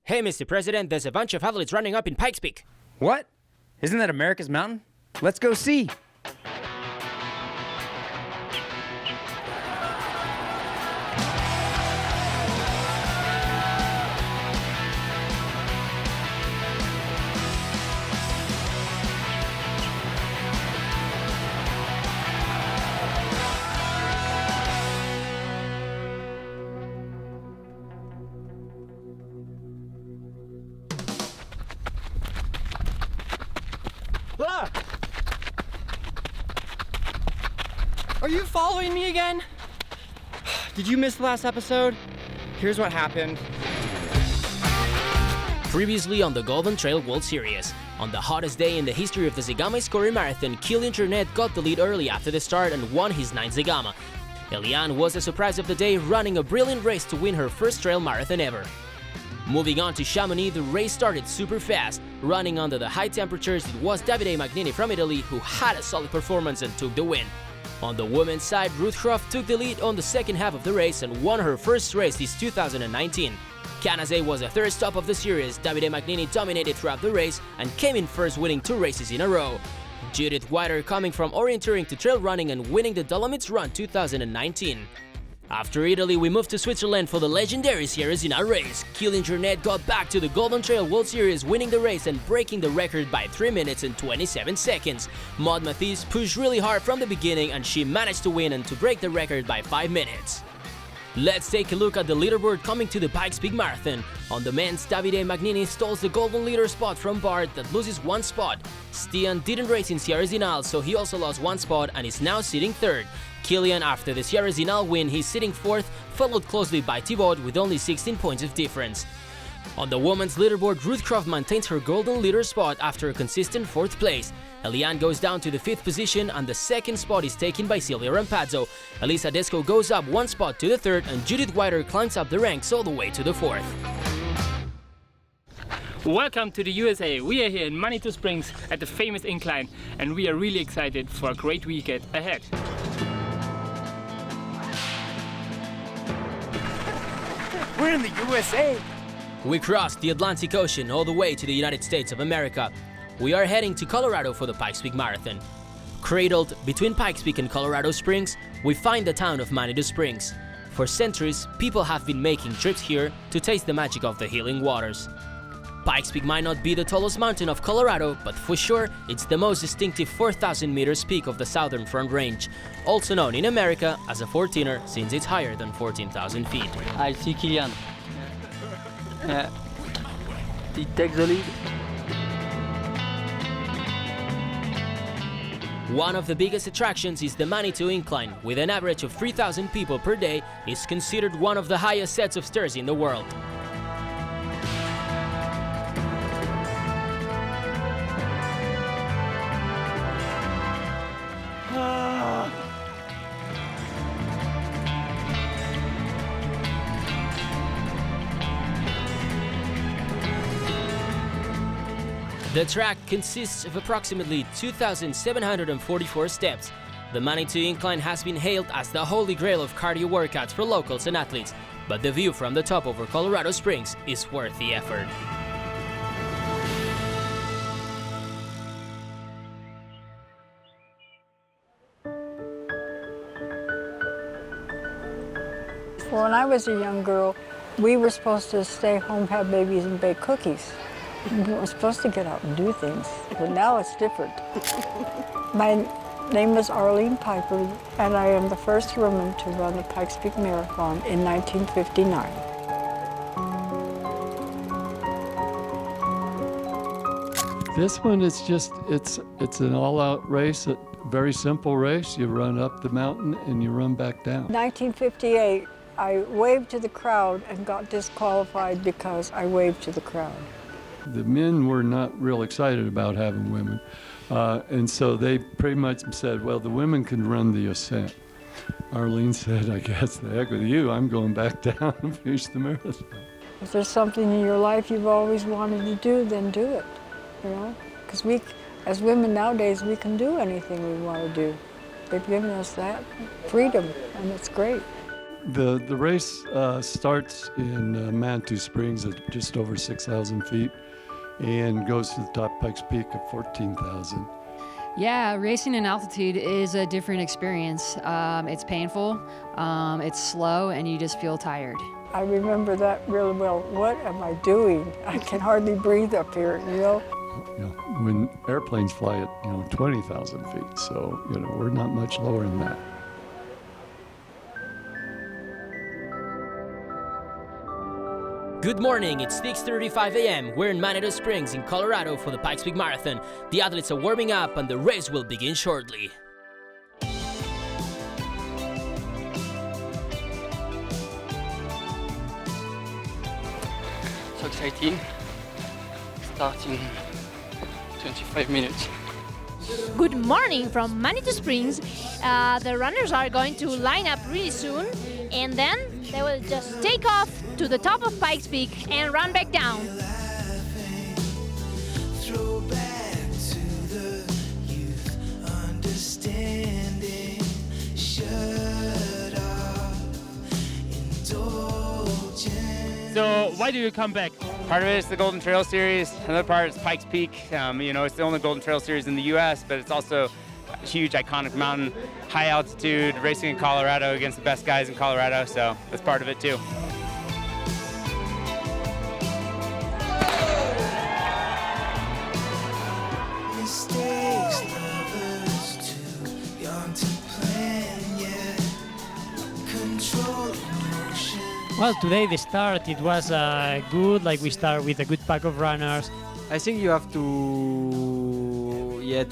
Hey, Mr. President, there's a bunch of athletes running up in Pikes Peak. What? Isn't that America's mountain? Let's go see. Ah! Are you following me again? Did you miss the last episode? Here's what happened. Previously on the Golden Trail World Series. On the hottest day in the history of the Zegama scoring marathon, Kilian Jornet got the lead early after the start and won his 9th Zegama. Eliane was the surprise of the day, running a brilliant race to win her first trail marathon ever. Moving on to Chamonix, the race started super fast. Running under the high temperatures, it was Davide Magnini from Italy who had a solid performance and took the win. On the women's side, Ruth Croft took the lead on the second half of the race and won her first race this 2019. Canazei was the third stop of the series. Davide Magnini dominated throughout the race and came in first, winning 2 races in a row. Judith Wider coming from orienteering to trail running and winning the Dolomites Run 2019. After Italy, we moved to Switzerland for the legendary Sierra race. Kilian Jornet got back to the Golden Trail World Series, winning the race and breaking the record by 3 minutes and 27 seconds. Maud Mathies pushed really hard from the beginning and she managed to win and to break the record by 5 minutes. Let's take a look at the leaderboard coming to the Pikes Peak Marathon. On the men's, Davide Magnini stalls the golden leader spot from Bart that loses 1 spot. Stian didn't race in Sierra Zinal, so he also lost 1 spot and is now sitting 3rd. Kilian, after the Sierra Zinal win, he's sitting 4th, followed closely by Thibaut with only 16 points of difference. On the women's leaderboard, Ruth Croft maintains her golden leader spot after a consistent 4th place. Eliane goes down to the 5th position and the 2nd spot is taken by Silvia Rampazzo. Elisa Desco goes up 1 spot to the 3rd and Judith Wider climbs up the ranks all the way to the 4th. Welcome to the USA. We are here in Manitou Springs at the famous incline and we are really excited for a great weekend ahead. We're in the USA. We crossed the Atlantic Ocean all the way to the United States of America. We are heading to Colorado for the Pikes Peak Marathon. Cradled between Pikes Peak and Colorado Springs, we find the town of Manitou Springs. For centuries, people have been making trips here to taste the magic of the healing waters. Pikes Peak might not be the tallest mountain of Colorado, but for sure, it's the most distinctive 4,000 meters peak of the Southern Front Range, also known in America as a 14er since it's higher than 14,000 feet. I see Kilian. He takes the lead. One of the biggest attractions is the Manitou Incline. With an average of 3,000 people per day, it's considered one of the highest sets of stairs in the world. The track consists of approximately 2,744 steps. The Manitou Incline has been hailed as the holy grail of cardio workouts for locals and athletes, but the view from the top over Colorado Springs is worth the effort. When I was a young girl, we were supposed to stay home, have babies, and bake cookies. We weren't supposed to get out and do things, but now it's different. My name is Arlene Piper, and I am the first woman to run the Pikes Peak Marathon in 1959. This one is just, it's an all-out race, a very simple race. You run up the mountain and you run back down. 1958, I waved to the crowd and got disqualified because I waved to the crowd. The men were not real excited about having women, and so they pretty much said, well, the women can run the ascent. Arlene said, I guess the heck with you, I'm going back down and finish the marathon. If there's something in your life you've always wanted to do, then do it, you know? Because we, as women nowadays, we can do anything we want to do. They've given us that freedom, and it's great. The race starts in Manitou Springs at just over 6,000 feet and goes to the top Pikes Peak at 14,000. Yeah, racing in altitude is a different experience. It's painful, it's slow, and you just feel tired. I remember that really well. What am I doing? I can hardly breathe up here, you know? You know, when airplanes fly at 20,000 feet, so we're not much lower than that. Good morning, it's 6:35 a.m. We're in Manitou Springs in Colorado for the Pikes Peak Marathon. The athletes are warming up and the race will begin shortly. So exciting. Starting 25 minutes. Good morning from Manitou Springs. The runners are going to line up really soon, and then they will just take off to the top of Pikes Peak and run back down. So why do you come back? Part of it is the Golden Trail Series. Another part is Pikes Peak. It's the only Golden Trail Series in the U.S., but it's also a huge, iconic mountain, high altitude, racing in Colorado against the best guys in Colorado, so that's part of it too. Well, today the start, it was good, like we start with a good pack of runners. I think you have to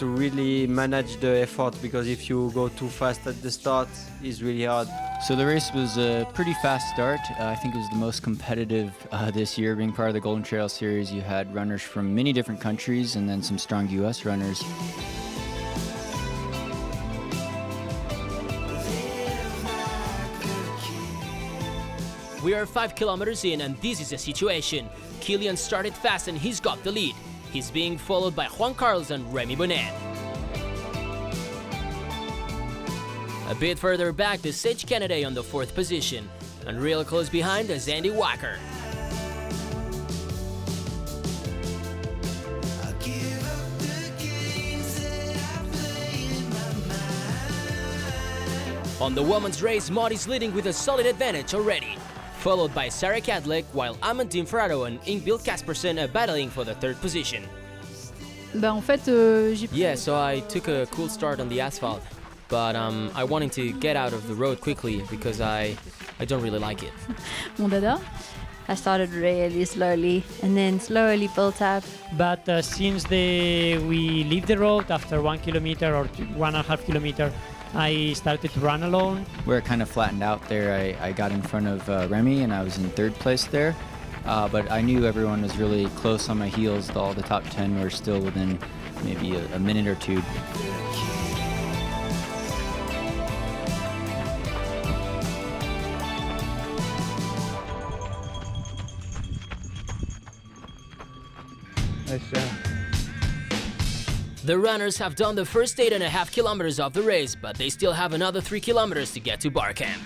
really manage the effort, because if you go too fast at the start, it's really hard. So the race was a pretty fast start. I think it was the most competitive this year. Being part of the Golden Trail Series, you had runners from many different countries and then some strong U.S. runners. We are 5 kilometers in and this is the situation. Kilian started fast and he's got the lead. He's being followed by Juan Carlos and Remy Bonnet. A bit further back, the Sage Kennedy on the 4th position. And real close behind is Andy Walker. On the women's race, Maud is leading with a solid advantage already, followed by Sarah Cadleck, while Amandine Ferraro and Ingvild Kaspersen are battling for the 3rd position. Yeah, so I took a cool start on the asphalt, but I wanted to get out of the road quickly because I don't really like it. I started really slowly and then slowly built up. But since we leave the road after 1 kilometer or 1.5 kilometers, I started to run alone. Where it kind of flattened out there, I got in front of Remy and I was in 3rd place there. But I knew everyone was really close on my heels. All the top 10 were still within maybe a minute or two. Nice job. The runners have done the first 8.5 kilometers of the race, but they still have another 3 kilometers to get to bar camp.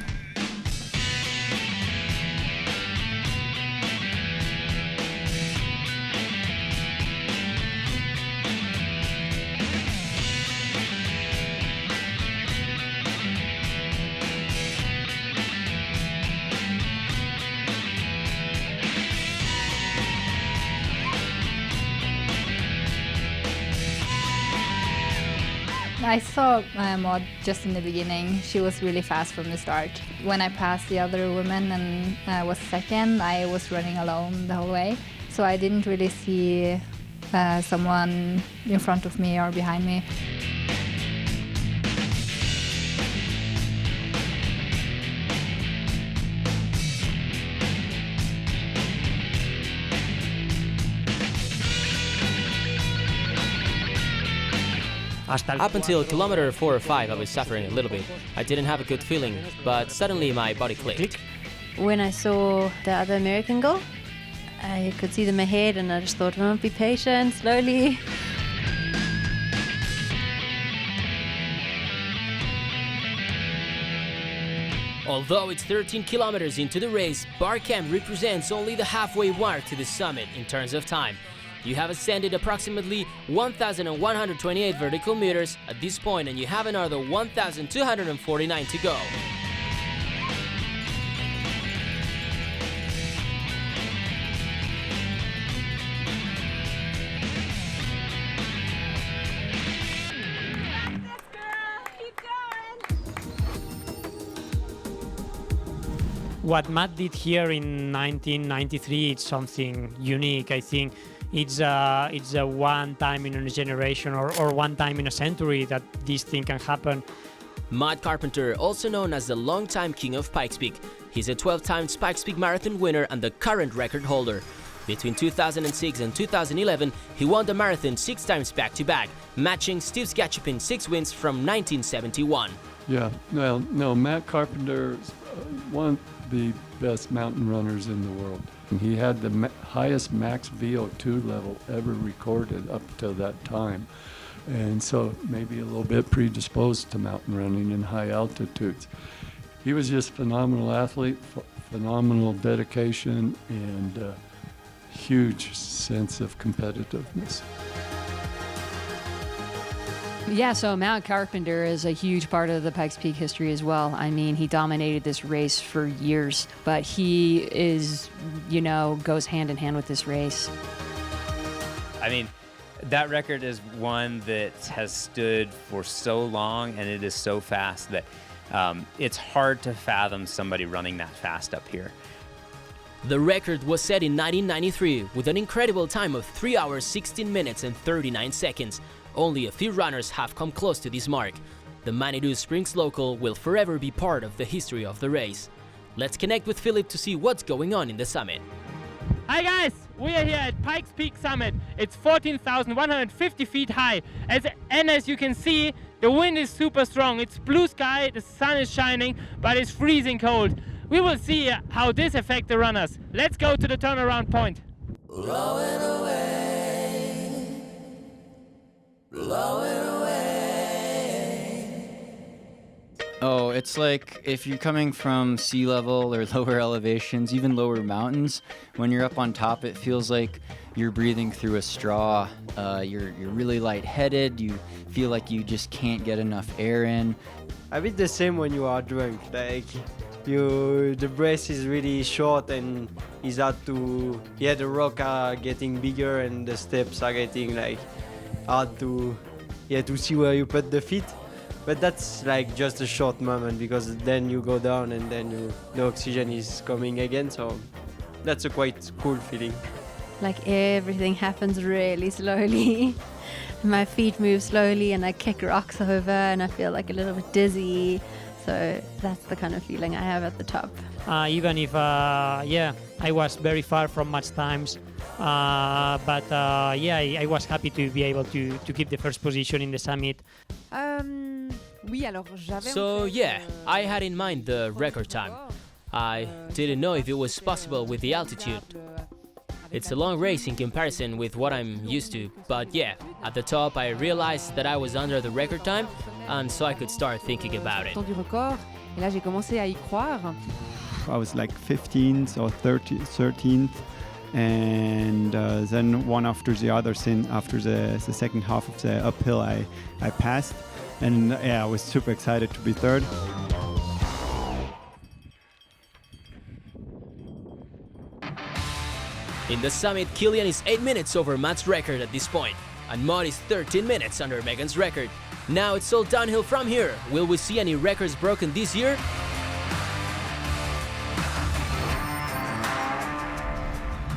I saw Maud just in the beginning. She was really fast from the start. When I passed the other women and was second, I was running alone the whole way. So I didn't really see someone in front of me or behind me. Up until kilometer 4 or 5, I was suffering a little bit. I didn't have a good feeling, but suddenly my body clicked. When I saw the other American go, I could see them ahead and I just thought, oh, be patient, slowly. Although it's 13 kilometers into the race, bar camp represents only the halfway mark to the summit in terms of time. You have ascended approximately 1,128 vertical meters at this point, and you have another 1,249 to go. What Matt did here in 1993 is something unique. I think it's a one time in a generation or one time in a century that this thing can happen. Matt Carpenter, also known as the longtime king of Pikes Peak. He's a 12-time Pikes Peak Marathon winner and the current record holder. Between 2006 and 2011, he won the marathon 6 times back-to-back, matching Steve Sketchupin's 6 wins from 1971. Yeah, well, no, Matt Carpenter one of the best mountain runners in the world. He had the highest max VO2 level ever recorded up to that time. And so maybe a little bit predisposed to mountain running in high altitudes. He was just a phenomenal athlete, phenomenal dedication, and huge sense of competitiveness. Yeah, so Matt Carpenter is a huge part of the Pikes Peak history as well. I mean, he dominated this race for years, but he is, goes hand in hand with this race. I mean, that record is one that has stood for so long, and it is so fast that it's hard to fathom somebody running that fast up here. The record was set in 1993 with an incredible time of 3 hours, 16 minutes and 39 seconds. Only a few runners have come close to this mark. The Manitou Springs local will forever be part of the history of the race. Let's connect with Philip to see what's going on in the summit. Hi guys, we are here at Pikes Peak Summit. It's 14,150 feet high. As you can see, the wind is super strong. It's blue sky, the sun is shining, but it's freezing cold. We will see how this affects the runners. Let's go to the turnaround point. Blowing away. Oh, it's like if you're coming from sea level or lower elevations, even lower mountains, when you're up on top, it feels like you're breathing through a straw. You're really lightheaded. You feel like you just can't get enough air in. A bit the same when you are drunk. Like the breath is really short and it's hard to. Yeah, the rocks are getting bigger and the steps are getting hard to see where you put the feet. But that's just a short moment because then you go down and then the oxygen is coming again. So that's a quite cool feeling. Like everything happens really slowly. My feet move slowly and I kick rocks over and I feel like a little bit dizzy. So that's the kind of feeling I have at the top. Even if, I was very far from match times. I was happy to be able to keep the first position in the summit. So yeah, I had in mind the record time. I didn't know if it was possible with the altitude. It's a long race in comparison with what I'm used to, but yeah, at the top I realized that I was under the record time, and so I could start thinking about it. I was like 15th or 13th, and then one after the other, after the second half of the uphill I passed, and I was super excited to be third. In the summit, Kilian is 8 minutes over Matt's record at this point, and Maud is 13 minutes under Megan's record. Now it's all downhill from here. Will we see any records broken this year?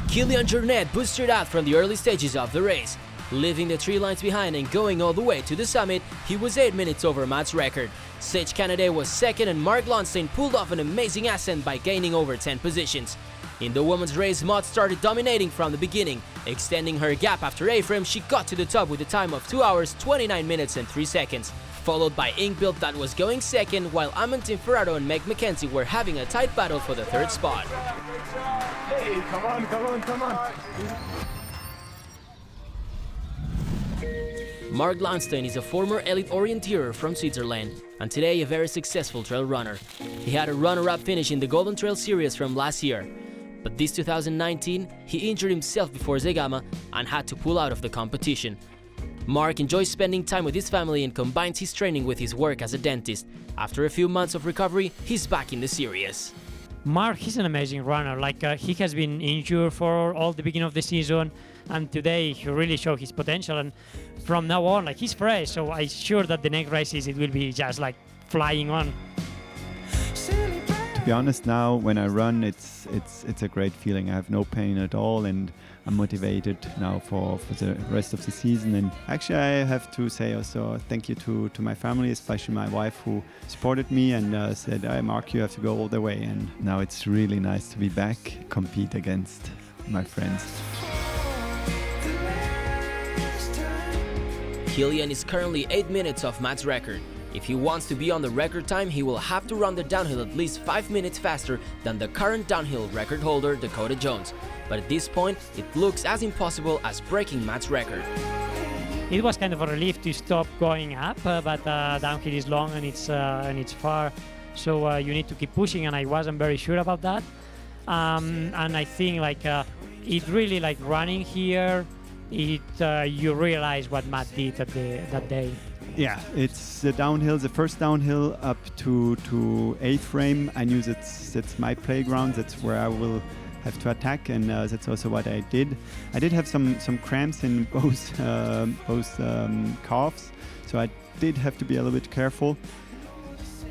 Kilian Jornet boosted out from the early stages of the race. Leaving the tree lines behind and going all the way to the summit, he was 8 minutes over Matt's record. Sage Canada was second and Mark Langston pulled off an amazing ascent by gaining over 10 positions. In the women's race, Maud started dominating from the beginning. Extending her gap after A-frame, she got to the top with a time of 2 hours, 29 minutes and 3 seconds. Followed by Inkbuilt that was going second, while Amantin Ferraro and Meg McKenzie were having a tight battle for the third spot. Hey, come on. Mark Langston is a former elite orienteer from Switzerland and today a very successful trail runner. He had a runner-up finish in the Golden Trail Series from last year, but this 2019 he injured himself before Zegama and had to pull out of the competition. Mark enjoys spending time with his family and combines his training with his work as a dentist. After a few months of recovery, he's back in the series. Mark, he's an amazing runner. He has been injured for all the beginning of the season, and today he really showed his potential. And from now on, he's fresh. So I'm sure that the next races it will be just flying on. To be honest, now when I run, it's a great feeling. I have no pain at all, and I'm motivated now for the rest of the season. And actually, I have to say also thank you to my family, especially my wife, who supported me and said, "Hey, Mark, you have to go all the way." And now it's really nice to be back, compete against my friends. Kilian is currently 8 minutes off Matt's record. If he wants to be on the record time, he will have to run the downhill at least 5 minutes faster than the current downhill record holder, Dakota Jones. But at this point, it looks as impossible as breaking Matt's record. It was kind of a relief to stop going up, but downhill is long and it's far, so you need to keep pushing, and I wasn't very sure about that. And I think it really running here. You realize what Matt did that day. Yeah, it's the downhill, the first downhill up to 8th frame. I knew that's my playground, that's where I will have to attack, and that's also what I did. I did have some cramps in both calves, so I did have to be a little bit careful.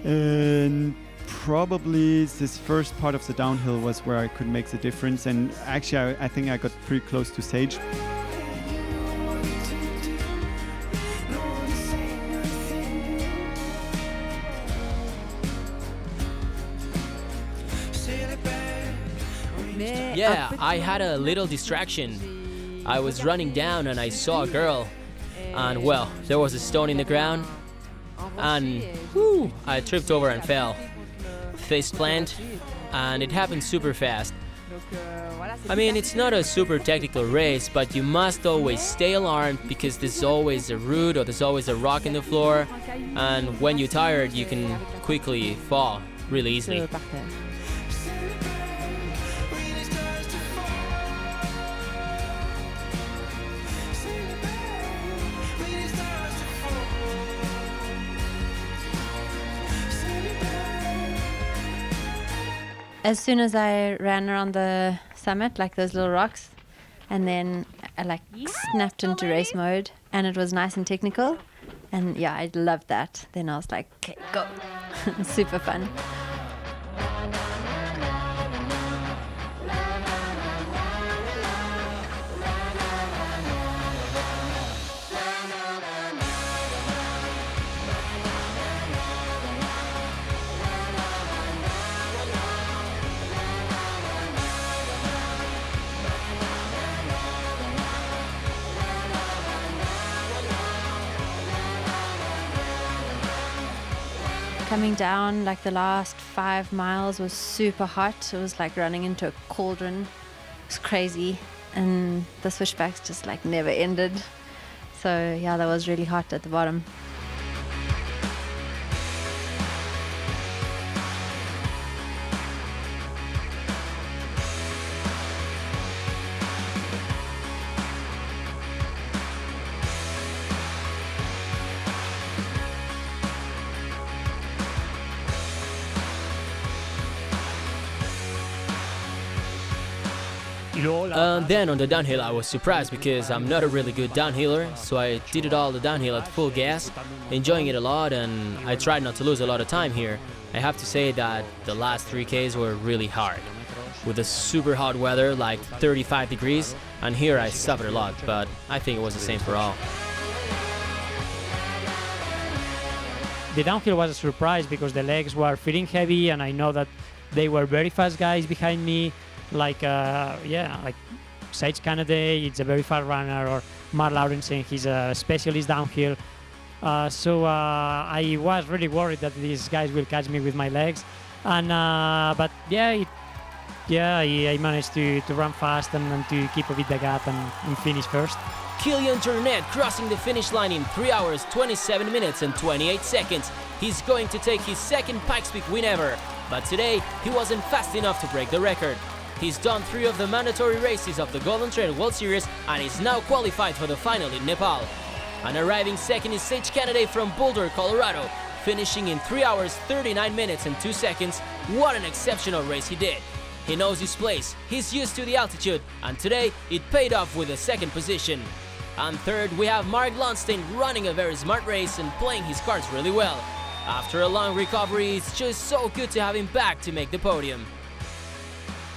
And probably this first part of the downhill was where I could make the difference, and actually I think I got pretty close to Sage. Yeah, I had a little distraction. I was running down and I saw a girl, and well, there was a stone in the ground, and I tripped over and fell. Face plant, and it happened super fast. I mean, it's not a super technical race, but you must always stay alarmed because there's always a root or there's always a rock in the floor, and when you're tired, you can quickly fall really easily. As soon as I ran around the summit, those little rocks, and then I snapped into race mode, and it was nice and technical, and yeah, I loved that. Then I was like, okay, go. Super fun. Coming down, the last 5 miles was super hot. It was like running into a cauldron. It was crazy, and the switchbacks just never ended. So yeah, that was really hot at the bottom. Then on the downhill I was surprised because I'm not a really good downhiller, so I did it all the downhill at full gas, enjoying it a lot, and I tried not to lose a lot of time here. I have to say that the last 3Ks were really hard, with the super hot weather 35 degrees, and here I suffered a lot, but I think it was the same for all. The downhill was a surprise because the legs were feeling heavy, and I know that they were very fast guys behind me. Sage Canada, it's a very fast runner, or Mark Laurensen, he's a specialist downhill. So I was really worried that these guys will catch me with my legs. And but yeah, Yeah, I managed to run fast and to keep a bit the gap and finish first. Kilian Jornet crossing the finish line in 3 hours, 27 minutes and 28 seconds. He's going to take his second Pikes Peak win ever, but today he wasn't fast enough to break the record. He's done 3 of the mandatory races of the Golden Trail World Series and is now qualified for the final in Nepal. And arriving second is Sage Kennedy from Boulder, Colorado, finishing in 3 hours, 39 minutes and 2 seconds. What an exceptional race he did. He knows his place, he's used to the altitude, and today it paid off with a second position. And third, we have Mark Langston running a very smart race and playing his cards really well. After a long recovery, it's just so good to have him back to make the podium.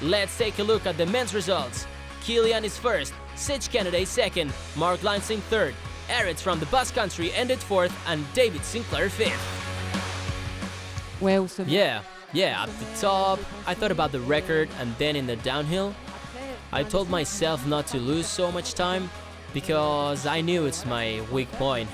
Let's take a look at the men's results. Kilian is first, Sage Kennedy second, Mark Langston third, Eretz from the Basque Country ended fourth, and David Sinclair fifth. Well, so Yeah, at the top, I thought about the record, and then in the downhill, I told myself not to lose so much time because I knew it's my weak point.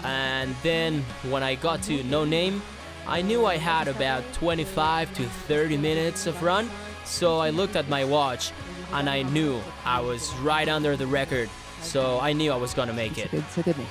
And then when I got to No Name, I knew I had about 25 to 30 minutes of run, so I looked at my watch and I knew I was right under the record, so I knew I was gonna make it. It's a good name.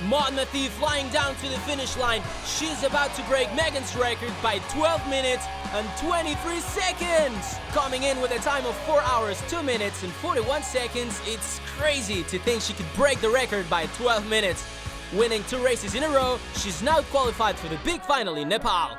Maud Mathieu flying down to the finish line. She's about to break Megan's record by 12 minutes and 23 seconds. Coming in with a time of 4 hours, 2 minutes and 41 seconds. It's crazy to think she could break the record by 12 minutes. Winning 2 races in a row, she's now qualified for the big final in Nepal.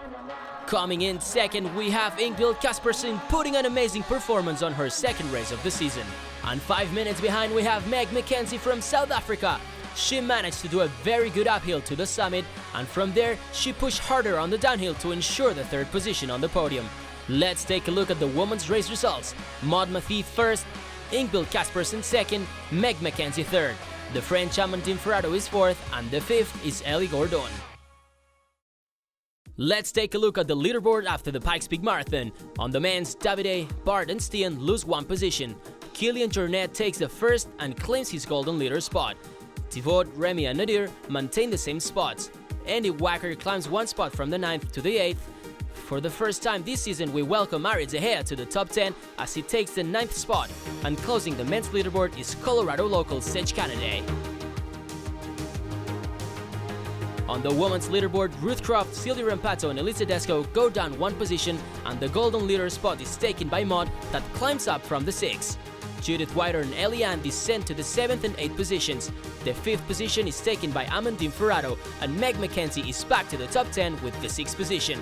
Coming in second, we have Ingvild Kaspersen putting an amazing performance on her second race of the season. And 5 minutes behind, we have Meg McKenzie from South Africa. She managed to do a very good uphill to the summit, and from there, she pushed harder on the downhill to ensure the third position on the podium. Let's take a look at the women's race results. Maud Mathieu first, Ingvild Kaspersen second, Meg McKenzie third. The French Amandine Ferraro is fourth, and the fifth is Ellie Gordon. Let's take a look at the leaderboard after the Pikes Peak Marathon. On the men's, Davide, Bart and Stian lose 1 position. Kilian Jornet takes the first and claims his golden leader spot. Thibaut, Remy and Nadir maintain the same spots. Andy Wacker climbs 1 spot from the 9th to the 8th. For the first time this season, we welcome Ari Zahea to the top 10 as he takes the 9th spot. And closing the men's leaderboard is Colorado local Sage Kennedy. On the women's leaderboard, Ruth Croft, Sylvia Rampato and Elisa Desco go down 1 position, and the golden leader spot is taken by Maud that climbs up from the 6th. Judith Whiter and Eliane descend to the 7th and 8th positions. The 5th position is taken by Amandine Ferraro, and Meg McKenzie is back to the top 10 with the 6th position.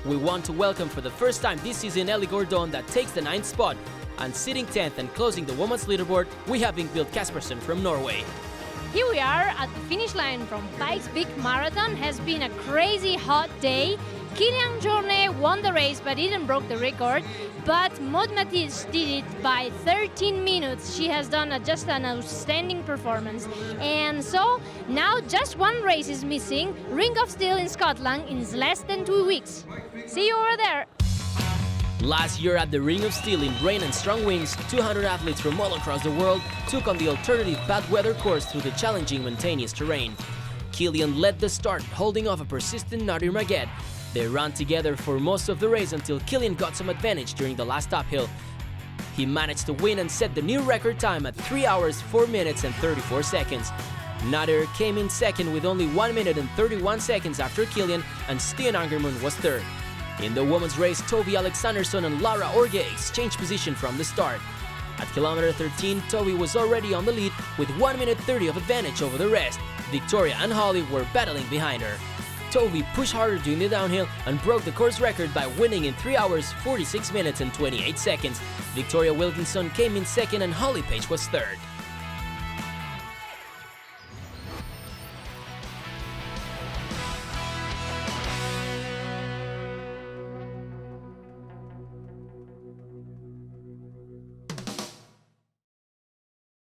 We want to welcome for the first time this season Ellie Gordon that takes the 9th spot, and sitting 10th and closing the women's leaderboard, we have Ingvild Kaspersen from Norway. Here we are at the finish line from Pikes Peak Marathon. Has been a crazy hot day. Kilian Jornet won the race but didn't break the record. But Maud Mathieu did it by 13 minutes. She has done just an outstanding performance. And so now just 1 race is missing. Ring of Steel in Scotland in less than 2 weeks. See you over there. Last year at the Ring of Steel in rain and strong winds, 200 athletes from all across the world took on the alternative bad weather course through the challenging mountainous terrain. Kilian led the start, holding off a persistent Nadir Magued. They ran together for most of the race until Kilian got some advantage during the last uphill. He managed to win and set the new record time at 3 hours, 4 minutes and 34 seconds. Nadir came in second with only 1 minute and 31 seconds after Kilian, and Stian Angermund was third. In the women's race, Toby Alexanderson and Laura Orge exchanged position from the start. At kilometer 13, Toby was already on the lead with 1 minute 30 of advantage over the rest. Victoria and Holly were battling behind her. Toby pushed harder during the downhill and broke the course record by winning in 3 hours, 46 minutes and 28 seconds. Victoria Wilkinson came in second and Holly Page was third.